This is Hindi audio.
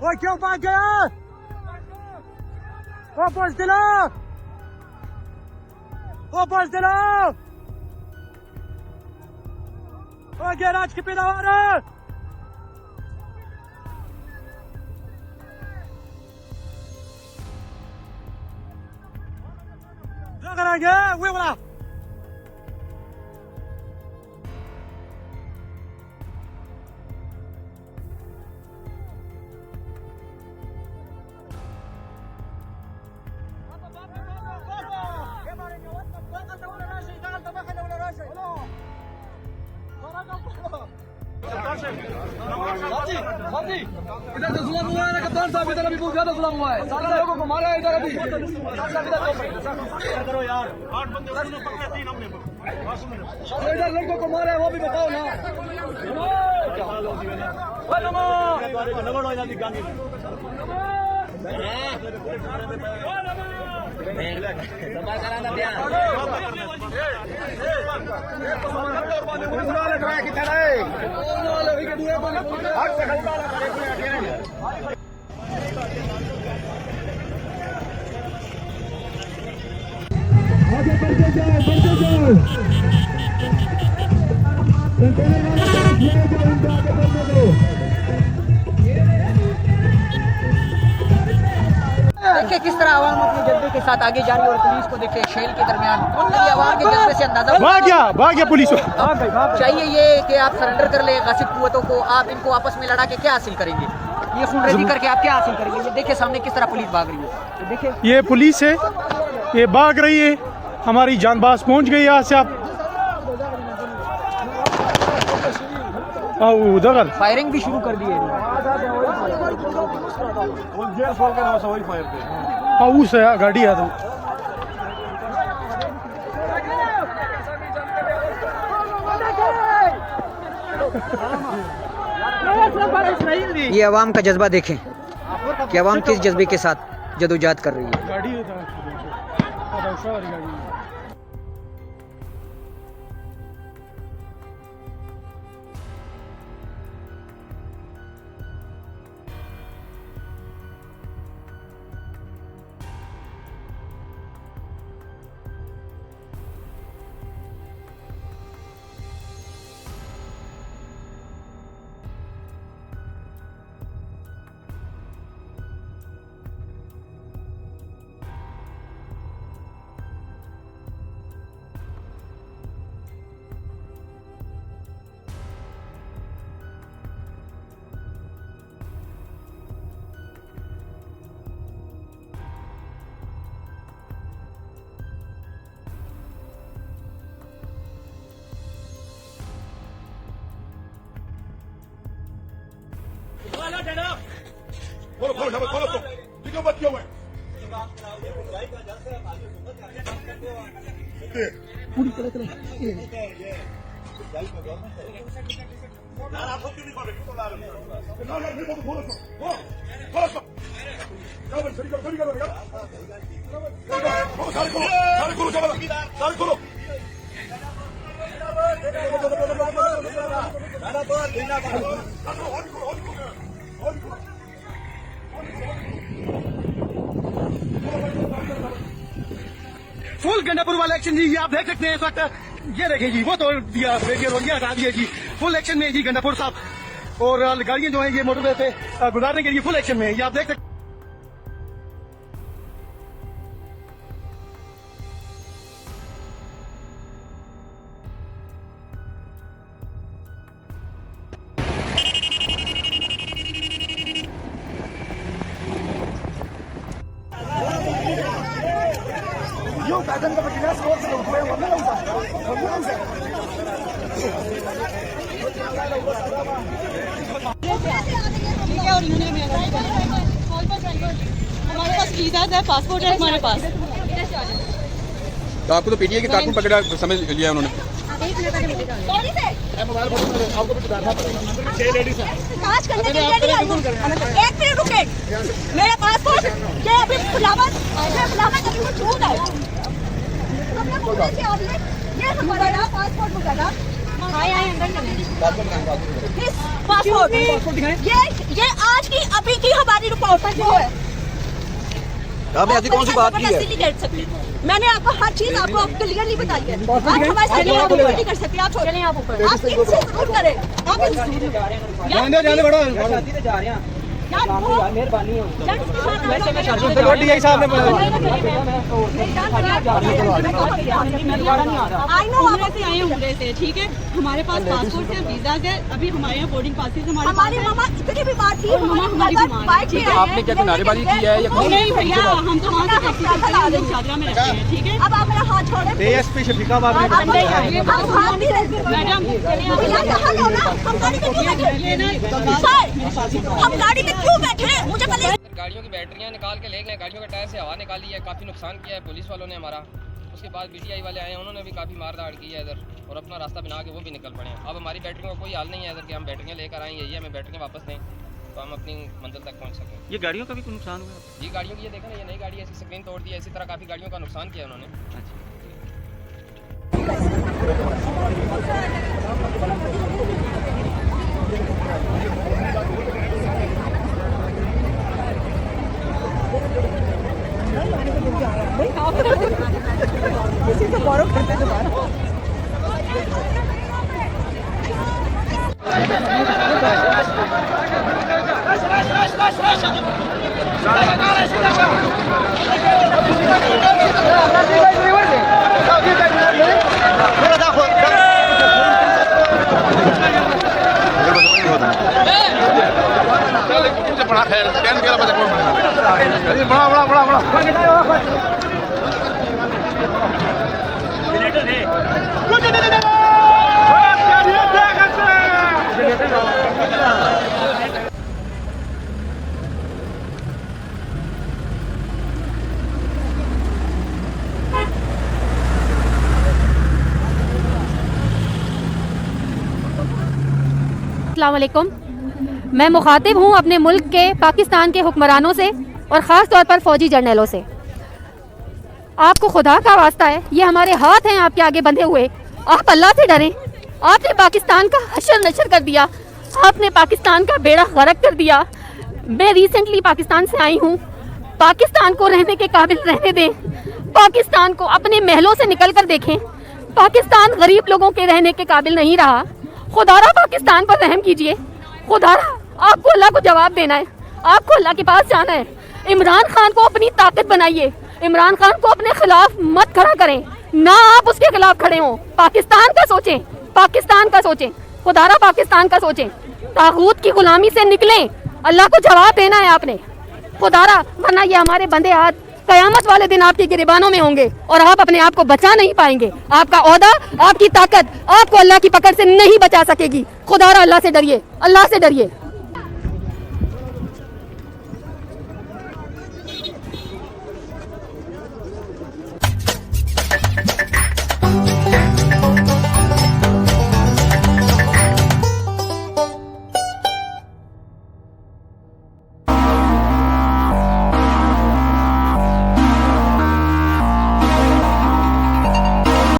वो क्यों भाग गया? वो बस दिलाओ, वो बस दिलाओ, वो गैराज की पैदावार है। करेंगे वो बोला इधर तो जुल्म हुआ है ना कप्तान साहब, इधर अभी बहुत ज्यादा जुल्म हुआ है, सारे लोगों को मारा है इधर अभी। करो यार, 8 बंदे उसने पकड़े, 3 हमने इधर लड़कों को मारा है वो भी बताओ ना। आगे बढ़ते जाओ, बढ़ते जाओ। कंटेनर वाले ले जाओ, इनको आगे बढ़ने दो। देखिए किस तरह आवाम अपने जज्बे के साथ आगे जा रही है और पुलिस को देखिए शेल के दरमियान आवाम के जज्बे से अंदाजा भाग गया पुलिस। चाहिए ये कि आप सरेंडर कर ले गासिब कुव्वतों को, आप इनको आपस में लड़ा के क्या हासिल करेंगे? ये खूनरेजी करके आप क्या हासिल करेंगे? ये देखिए सामने किस तरह पुलिस भाग रही है, तो देखिए ये पुलिस है, ये भाग रही है, हमारी जानबाज पहुंच गई यहाँ से। आप उधर फायरिंग भी शुरू कर दी है। उस है गाड़ी है तो ये अवाम का जज्बा देखें कि अवाम किस जज्बे के साथ जदोजहद कर रही है। गाड़ी है खोलो दिखो मत क्यों है पूरी तरह से फुल गंडापुर वाला एक्शन जी, आप देख सकते हैं इस वक्त। ये देखिए जी, वो तो दिया रेडियो रोडिया हटा दिया जी, फुल एक्शन में जी गंडापुर साहब। और गाड़ियां जो है ये मोटरवे से गुजारने के लिए फुल एक्शन में है, ये आप देख सकते हैं। हमारे पास वीजा है, पासपोर्ट है हमारे पास। तो आपको तो पीटीए के कारकुन पकड़ा समझ लिया उन्होंने। एक मिनट रुके, मेरा पासपोर्ट ये अभी खुलावत अभी वो छूट है। ये हमारा पासपोर्ट वगैरह पासपोर्ट ये आज की अभी की हमारी रिपोर्ट है जो है। आपने ऐसी कौन सी बात की है? नहीं कर सकती। मैंने आपको हर चीज आपको क्लियरली बताई है। आप हमारे साथ नहीं कर सकते। आप चलें आप ऊपर। आप इनसे जरूर करें। आप जाने बड़ा मेहरबानी डीआई साहब ने आई नो आप से आए उम्र से, ठीक है। हमारे पास पासपोर्ट है, वीजा है, अभी हमारे यहाँ बोर्डिंग पासेज हमारी मामा इतनी बीमार थी, मामा हमारी बीमार थी। आपने क्या नारेबाजी की है या नहीं भैया, हम तो वहाँ से चादरा में रहते हैं, ठीक है। अब आप मेरा हाथ छोड़े। एएसपी शफीका बाब ने हम हाथ नहीं रखते मैडम। हम गाड़ी में क्यों बैठे? सर हम गाड़ी में क्यों बैठे? मुझे पहले गाड़ियों की बैटरियां निकाल के ले गए, गाड़ियों के टायर से हवा निकाली है, काफ़ी नुकसान किया है पुलिस वालों ने हमारा। उसके बाद बीटीआई वाले आए, उन्होंने भी काफ़ी मारधाड़ की है इधर और अपना रास्ता बना के वो भी निकल पड़े हैं। अब हमारी बैटरियों का कोई हाल नहीं है इधर कि हम बैटरियाँ लेकर आएँ, यही हमें बैटरियाँ वापस दें तो हम अपनी मंजिल तक पहुँच सकें। ये गाड़ियों का भी कोई नुकसान हुआ? ये गाड़ियों की ये देखा ना, ये नई गाड़ी ऐसी स्क्रीन तोड़ दी है, इसी तरह काफ़ी गाड़ियों का नुकसान किया उन्होंने। बड़ा खैर बड़ा बड़ा बड़ा अस्सलाम वालेकुम। मैं मुखातिब हूँ अपने मुल्क के पाकिस्तान के हुक्मरानों से और ख़ास तौर पर फ़ौजी जर्नलों से। आपको खुदा का वास्ता है, ये हमारे हाथ हैं आपके आगे बंधे हुए, आप अल्लाह से डरें। आपने पाकिस्तान का हशर नशर कर दिया, आपने पाकिस्तान का बेड़ा गर्क कर दिया। मैं रिसेंटली पाकिस्तान से आई हूँ। पाकिस्तान को रहने के काबिल रहने दें, पाकिस्तान को अपने महलों से निकल कर देखें। पाकिस्तान गरीब लोगों के रहने के काबिल नहीं रहा। खुदारा पाकिस्तान पर रहम कीजिए। खुदारा आपको अल्लाह को जवाब देना है, आपको अल्लाह के पास जाना है। इमरान खान को अपनी ताकत बनाइए, इमरान खान को अपने खिलाफ मत खड़ा करें, ना आप उसके खिलाफ खड़े हों। पाकिस्तान का सोचें, पाकिस्तान का सोचें, खुदारा पाकिस्तान का सोचें। तागूत की गुलामी से निकलें, अल्लाह को जवाब देना है आपने खुदारा, वरना ये हमारे बंदे हाथ कयामत वाले दिन आपकी गिरबानों में होंगे और आप अपने आप को बचा नहीं पाएंगे। आपका ओहदा, आपकी ताकत आपको अल्लाह की पकड़ से नहीं बचा सकेगी। खुदारा अल्लाह से डरिए, अल्लाह से डरिए।